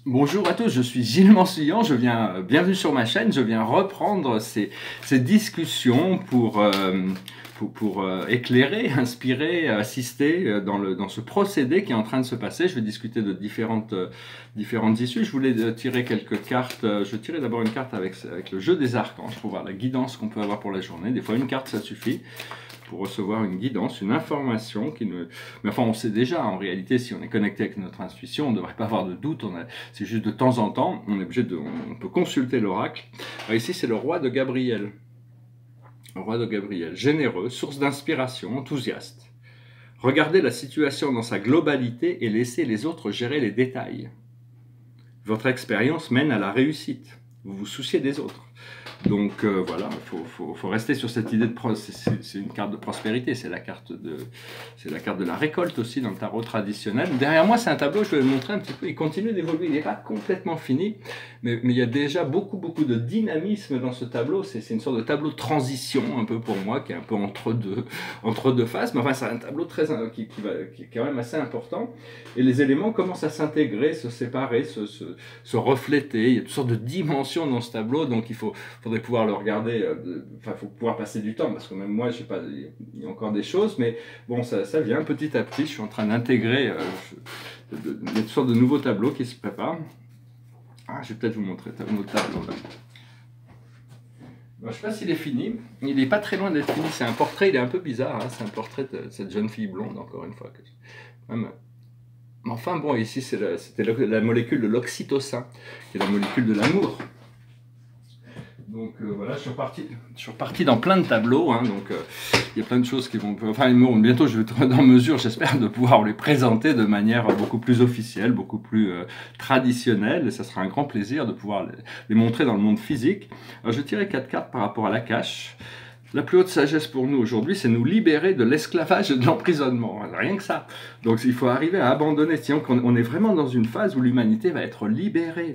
Bonjour à tous, je suis Gilles Mansuillan, bienvenue sur ma chaîne, je viens reprendre ces discussions pour éclairer, inspirer, assister dans ce procédé qui est en train de se passer. Je vais discuter de différentes issues. Je voulais tirer quelques cartes. Je tirais d'abord une carte avec le jeu des archanges pour voir la guidance qu'on peut avoir pour la journée. Des fois, une carte, ça suffit pour recevoir une guidance, une information qui ne... Mais enfin, on sait déjà, en réalité, si on est connecté avec notre intuition, on ne devrait pas avoir de doute. C'est juste de temps en temps, on peut consulter l'oracle. Ici, c'est le roi de Gabriel. Le roi de Gabriel, généreux, source d'inspiration, enthousiaste. Regardez la situation dans sa globalité et laissez les autres gérer les détails. Votre expérience mène à la réussite. Vous vous souciez des autres. Donc voilà, il faut rester sur cette idée de c'est une carte de prospérité, c'est la carte de la récolte aussi dans le tarot traditionnel. Derrière moi, c'est un tableau, je vais le montrer un petit peu, il continue d'évoluer, il n'est pas complètement fini, mais il y a déjà beaucoup de dynamisme dans ce tableau. C'est une sorte de tableau de transition un peu pour moi, qui est un peu entre deux phases, mais enfin c'est un tableau qui est quand même assez important, et les éléments commencent à s'intégrer, se séparer, se refléter. Il y a toutes sortes de dimensions dans ce tableau, donc il faudrait pouvoir le regarder, il faut pouvoir passer du temps, parce que même moi, je sais pas, il y a encore des choses, mais bon, ça vient petit à petit. Je suis en train d'intégrer une sorte de nouveau tableau qui se prépare. Ah, je vais peut-être vous montrer un autre tableau là. Bon, je ne sais pas s'il est fini, il n'est pas très loin d'être fini. C'est un portrait, il est un peu bizarre, hein. C'est un portrait de cette jeune fille blonde, encore une fois. Enfin bon, ici c'était la molécule de l'oxytocin, qui est la molécule de l'amour. Donc voilà, je suis reparti dans plein de tableaux, hein, donc il y a plein de choses qui vont... Enfin, bientôt je vais être en mesure, j'espère, de pouvoir les présenter de manière beaucoup plus officielle, beaucoup plus traditionnelle, et ça sera un grand plaisir de pouvoir les montrer dans le monde physique. Alors, je tirais 4 cartes par rapport à la cache. La plus haute sagesse pour nous aujourd'hui, c'est nous libérer de l'esclavage et de l'emprisonnement. Rien que ça. Donc il faut arriver à abandonner. Sinon, on est vraiment dans une phase où l'humanité va être libérée.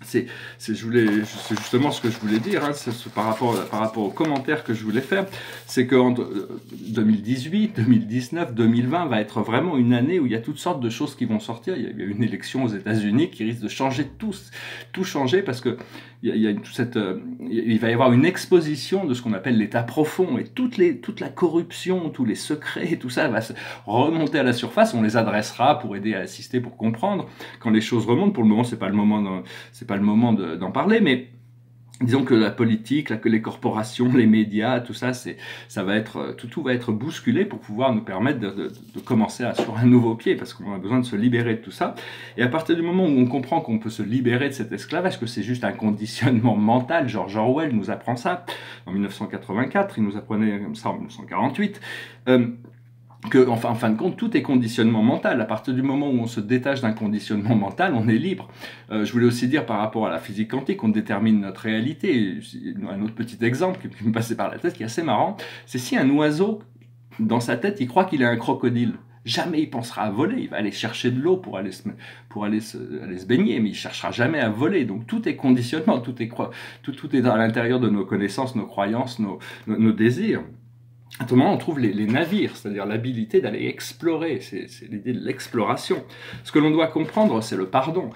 C'est justement ce que je voulais dire, hein, par rapport aux commentaires que je voulais faire, c'est qu'en 2018, 2019, 2020 va être vraiment une année où il y a toutes sortes de choses qui vont sortir. Il y a une élection aux États-Unis qui risque de changer tout changer, parce que il va y avoir une exposition de ce qu'on appelle l'état profond, et toute la corruption, tous les secrets, tout ça va se remonter à la surface. On les adressera pour aider à assister, pour comprendre quand les choses remontent. Pour le moment, c'est pas le moment d'en parler, mais disons que la politique, que les corporations, les médias, tout ça, tout va être bousculé pour pouvoir nous permettre de commencer sur un nouveau pied, parce qu'on a besoin de se libérer de tout ça. Et à partir du moment où on comprend qu'on peut se libérer de cet esclavage, que c'est juste un conditionnement mental, George Orwell nous apprend ça en 1984, il nous apprenait comme ça en 1948, en fin de compte, tout est conditionnement mental. À partir du moment où on se détache d'un conditionnement mental, on est libre. Je voulais aussi dire par rapport à la physique quantique, on détermine notre réalité. Un autre petit exemple qui me passait par la tête, qui est assez marrant, c'est si un oiseau, dans sa tête, il croit qu'il est un crocodile. Jamais il pensera à voler, il va aller chercher de l'eau pour aller se baigner, mais il ne cherchera jamais à voler. Donc tout est conditionnement, tout est à l'intérieur de nos connaissances, nos croyances, nos désirs. À tout moment, on trouve les navires, c'est-à-dire l'habilité d'aller explorer, c'est l'idée de l'exploration. Ce que l'on doit comprendre, c'est le pardon.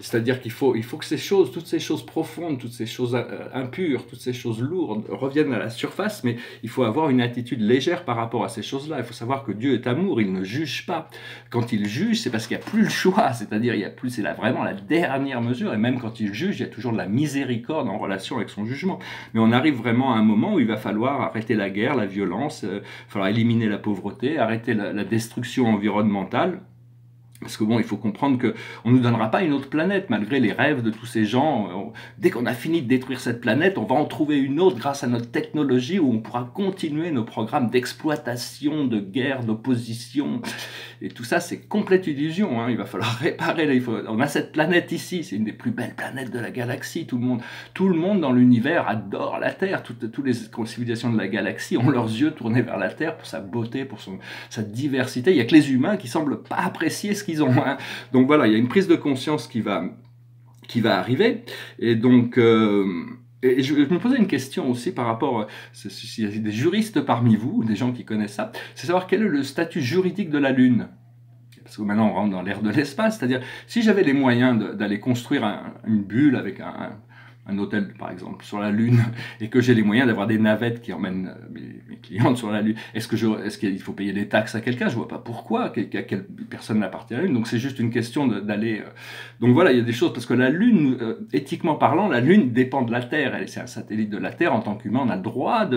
C'est-à-dire qu'il faut que toutes ces choses profondes, toutes ces choses impures, toutes ces choses lourdes reviennent à la surface, mais il faut avoir une attitude légère par rapport à ces choses-là. Il faut savoir que Dieu est amour, il ne juge pas. Quand il juge, c'est parce qu'il n'y a plus le choix, c'est-à-dire c'est vraiment la dernière mesure, et même quand il juge, il y a toujours de la miséricorde en relation avec son jugement. Mais on arrive vraiment à un moment où il va falloir arrêter la guerre, la violence, il va falloir éliminer la pauvreté, arrêter la destruction environnementale. Parce que bon, il faut comprendre qu'on ne nous donnera pas une autre planète, malgré les rêves de tous ces gens. Dès qu'on a fini de détruire cette planète, on va en trouver une autre grâce à notre technologie, où on pourra continuer nos programmes d'exploitation, de guerre, d'opposition. Et tout ça, c'est complète illusion, hein. Il va falloir réparer. On a cette planète ici, c'est une des plus belles planètes de la galaxie. Tout le monde dans l'univers adore la Terre. Toutes les civilisations de la galaxie ont leurs yeux tournés vers la Terre pour sa beauté, pour sa diversité. Il n'y a que les humains qui semblent pas apprécier ce qu'ils ont, hein. Donc voilà, il y a une prise de conscience qui va arriver. Et donc... Et je me posais une question aussi par rapport, s'il y a des juristes parmi vous, des gens qui connaissent ça, c'est savoir quel est le statut juridique de la Lune. parce que maintenant on rentre dans l'ère de l'espace, c'est-à-dire si j'avais les moyens d'aller construire une bulle avec un hôtel par exemple sur la Lune, et que j'ai les moyens d'avoir des navettes qui emmènent mes clientes sur la Lune, est-ce qu'il faut payer des taxes à quelqu'un? Je vois pas pourquoi, quelle personne n'appartient à la Lune, donc c'est juste une question d'aller... Donc voilà, il y a des choses, parce que la Lune, éthiquement parlant, la Lune dépend de la Terre, c'est un satellite de la Terre, en tant qu'humain on a le droit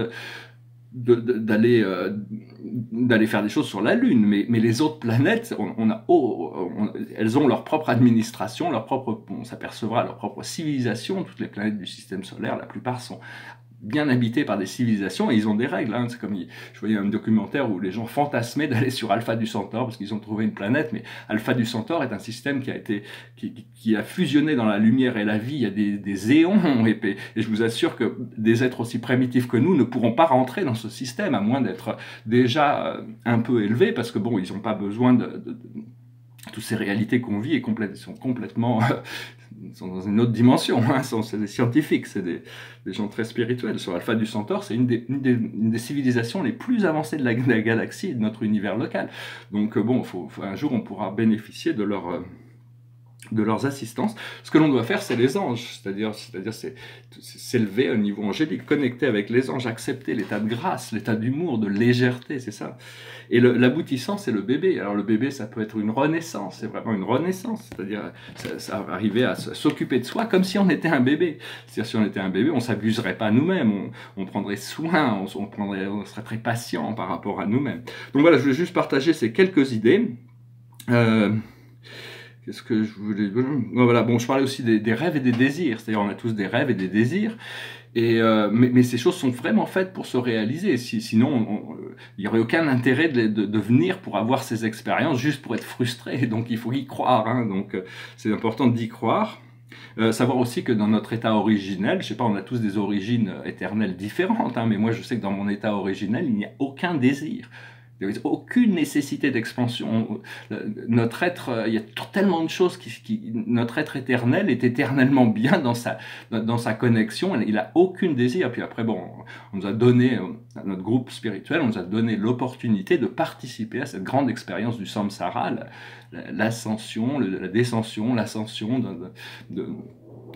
d'aller faire des choses sur la Lune, mais les autres planètes, elles ont leur propre administration, on s'apercevra leur propre civilisation. Toutes les planètes du système solaire, la plupart sont bien habités par des civilisations et ils ont des règles. Hein. C'est comme, je voyais un documentaire où les gens fantasmaient d'aller sur Alpha du Centaure parce qu'ils ont trouvé une planète, mais Alpha du Centaure est un système qui a fusionné dans la lumière et la vie il y a des éons, et je vous assure que des êtres aussi primitifs que nous ne pourront pas rentrer dans ce système, à moins d'être déjà un peu élevés, parce que bon, ils n'ont pas besoin de toutes ces réalités qu'on vit sont complètement... sont dans une autre dimension, hein. C'est des scientifiques, c'est des gens très spirituels. Sur Alpha du Centaure, c'est une des civilisations les plus avancées de la galaxie et de notre univers local. Donc bon, un jour on pourra bénéficier de leurs assistances. Ce que l'on doit faire, c'est les anges, c'est-à-dire s'élever à un niveau angélique, connecter avec les anges, accepter l'état de grâce, l'état d'humour, de légèreté, c'est ça. Et l'aboutissant, c'est le bébé. Alors le bébé, ça peut être une renaissance, c'est vraiment une renaissance, c'est-à-dire ça arriver à s'occuper de soi comme si on était un bébé. C'est-à-dire si on était un bébé, on s'abuserait pas nous-mêmes, on prendrait soin, on serait très patient par rapport à nous-mêmes. Donc voilà, je voulais juste partager ces quelques idées. Qu'est-ce que je voulais... Voilà, bon, je parlais aussi des rêves et des désirs. C'est-à-dire, on a tous des rêves et des désirs. Mais ces choses sont vraiment faites pour se réaliser. Sinon, il n'y aurait aucun intérêt de venir pour avoir ces expériences, juste pour être frustré. Donc, il faut y croire. Hein. Donc, c'est important d'y croire. Savoir aussi que dans notre état originel, je sais pas, on a tous des origines éternelles différentes, hein, mais moi, je sais que dans mon état originel, il n'y a aucun désir. Il n'y a aucune nécessité d'expansion. Notre être, il y a tellement de choses notre être éternel est éternellement bien dans sa connexion. Il n'a aucun désir. Puis après, bon, on nous a donné, à notre groupe spirituel, on nous a donné l'opportunité de participer à cette grande expérience du samsara, l'ascension, la descension, l'ascension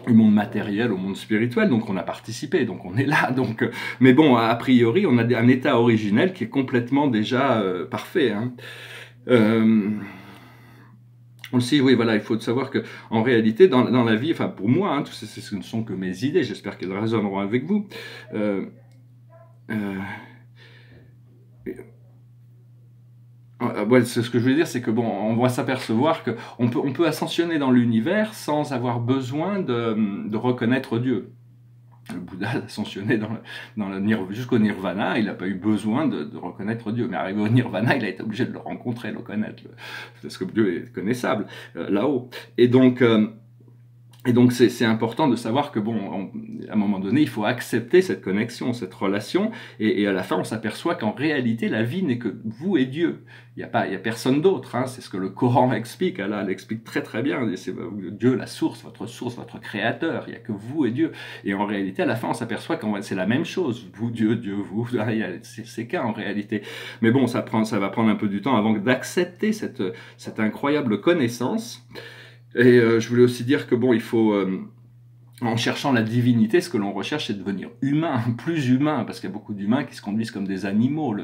du monde matériel au monde spirituel, donc on a participé, donc on est là, donc mais bon, a priori, on a un état originel qui est complètement déjà parfait. Hein. Aussi, oui, voilà, il faut savoir que en réalité, dans la vie, enfin pour moi, hein, ce ne sont que mes idées, j'espère qu'elles résonneront avec vous. Ouais, c'est ce que je veux dire, c'est que bon, on va s'apercevoir que on peut ascensionner dans l'univers sans avoir besoin de reconnaître Dieu. Le Bouddha a ascensionné jusqu'au nirvana, il n'a pas eu besoin de reconnaître Dieu. Mais arrivé au nirvana, il a été obligé de le rencontrer, de le connaître, parce que Dieu est connaissable là-haut. Et donc c'est important de savoir que bon, à un moment donné, il faut accepter cette connexion, cette relation, et à la fin, on s'aperçoit qu'en réalité, la vie n'est que vous et Dieu. Il y a personne d'autre. Hein. C'est ce que le Coran explique. Allah l'explique très très bien. C'est Dieu, la source, votre créateur. Il n'y a que vous et Dieu. Et en réalité, à la fin, on s'aperçoit que c'est la même chose. Vous, Dieu, vous. C'est qu'un en réalité. Mais bon, ça va prendre un peu du temps avant d'accepter cette incroyable connaissance. Et je voulais aussi dire que bon, il faut, en cherchant la divinité, ce que l'on recherche, c'est devenir humain, plus humain, parce qu'il y a beaucoup d'humains qui se conduisent comme des animaux.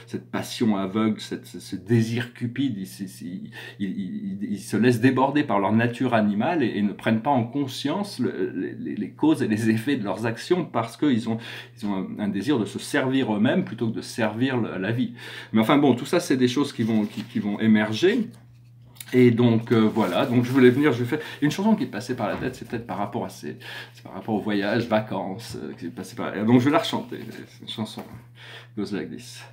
Cette passion aveugle, ce désir cupide, ils se laissent déborder par leur nature animale et ne prennent pas en conscience les causes et les effets de leurs actions, parce qu'ils ont un désir de se servir eux-mêmes plutôt que de servir la vie. Mais enfin bon, tout ça, c'est des choses qui vont émerger. Et donc voilà, donc je voulais venir, je vais faire une chanson qui est passée par la tête, c'est peut-être par rapport au voyage, vacances, qui est passé par. Donc je vais la rechanter. C'est une chanson goes like this.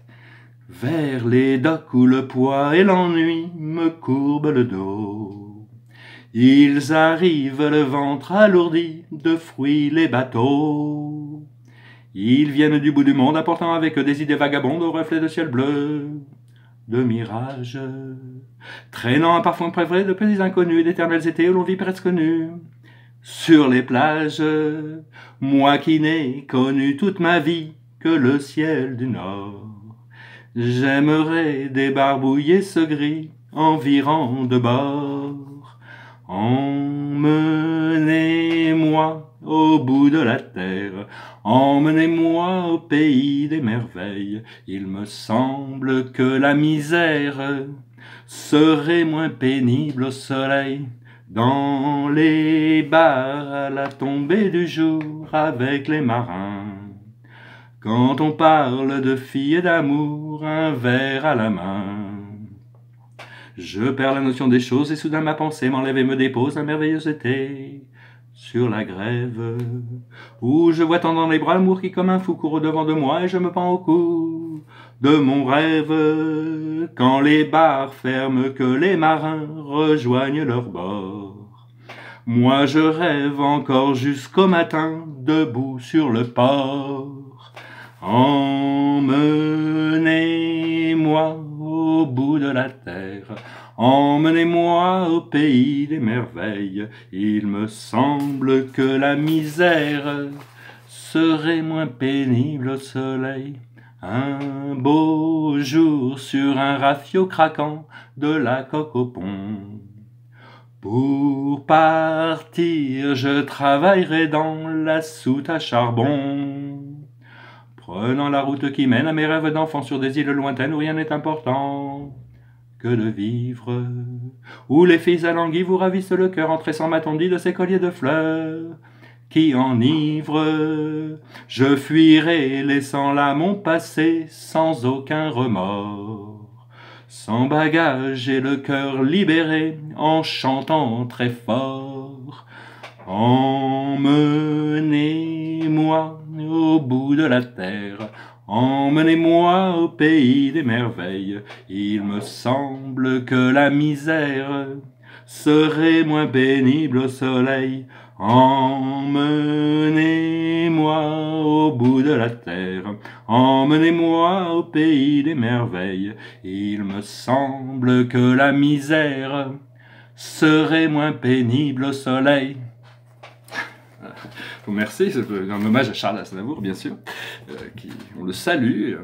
Vers les docks où le poids et l'ennui me courbent le dos, ils arrivent le ventre alourdi de fruits les bateaux. Ils viennent du bout du monde apportant avec eux des idées vagabondes au reflet de ciel bleu, de mirages, traînant un parfum préféré de petits inconnus et d'éternels étés où l'on vit presque nu. Sur les plages, moi qui n'ai connu toute ma vie que le ciel du nord, j'aimerais débarbouiller ce gris environ de bord. Emmenez-moi au bout de la terre, emmenez-moi au pays des merveilles. Il me semble que la misère serait moins pénible au soleil, dans les bars à la tombée du jour avec les marins. Quand on parle de filles et d'amour, un verre à la main. Je perds la notion des choses et soudain ma pensée m'enlève et me dépose un merveilleux été sur la grève, où je vois tant dans les bras l'amour qui comme un fou court au-devant de moi et je me pends au cou de mon rêve. Quand les bars ferment, que les marins rejoignent leur bord, moi je rêve encore jusqu'au matin, debout sur le port. Emmenez-moi au bout de la terre, emmenez-moi au pays des merveilles. Il me semble que la misère serait moins pénible au soleil. Un beau jour sur un rafio craquant de la coque au pont. Pour partir, je travaillerai dans la soute à charbon, prenant la route qui mène à mes rêves d'enfant sur des îles lointaines où rien n'est important que de vivre, où les filles à l'anguille vous ravissent le cœur en tressant ma tondie de ces colliers de fleurs qui enivrent. Je fuirai laissant là mon passé sans aucun remords, sans bagage et le cœur libéré, en chantant très fort. Emmenez-moi au bout de la terre, emmenez-moi au pays des merveilles. Il me semble que la misère serait moins pénible au soleil. Emmenez-moi au bout de la terre, emmenez-moi au pays des merveilles. Il me semble que la misère serait moins pénible au soleil. Merci, c'est un hommage à Charles Aznavour, bien sûr, on le salue,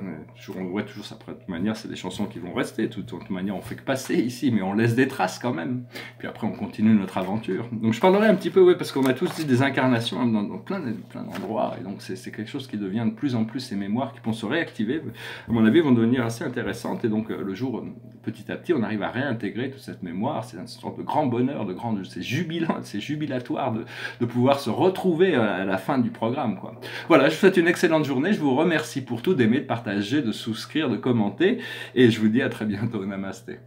on voit toujours ça, de toute manière, c'est des chansons qui vont rester, de toute manière, on fait que passer ici, mais on laisse des traces quand même, puis après on continue notre aventure. Donc je parlerai un petit peu, parce qu'on a tous dit des incarnations dans plein d'endroits, et donc c'est quelque chose qui devient de plus en plus, ces mémoires qui vont se réactiver, à mon avis, vont devenir assez intéressantes, et donc le jour, petit à petit, on arrive à réintégrer toute cette mémoire, c'est une sorte de grand bonheur, c'est jubilant, c'est jubilatoire de pouvoir se retrouver à la fin du programme, quoi. Voilà, je vous souhaite une excellente journée, je vous remercie pour tout, d'aimer, de partager, de souscrire, de commenter, et je vous dis à très bientôt, namasté.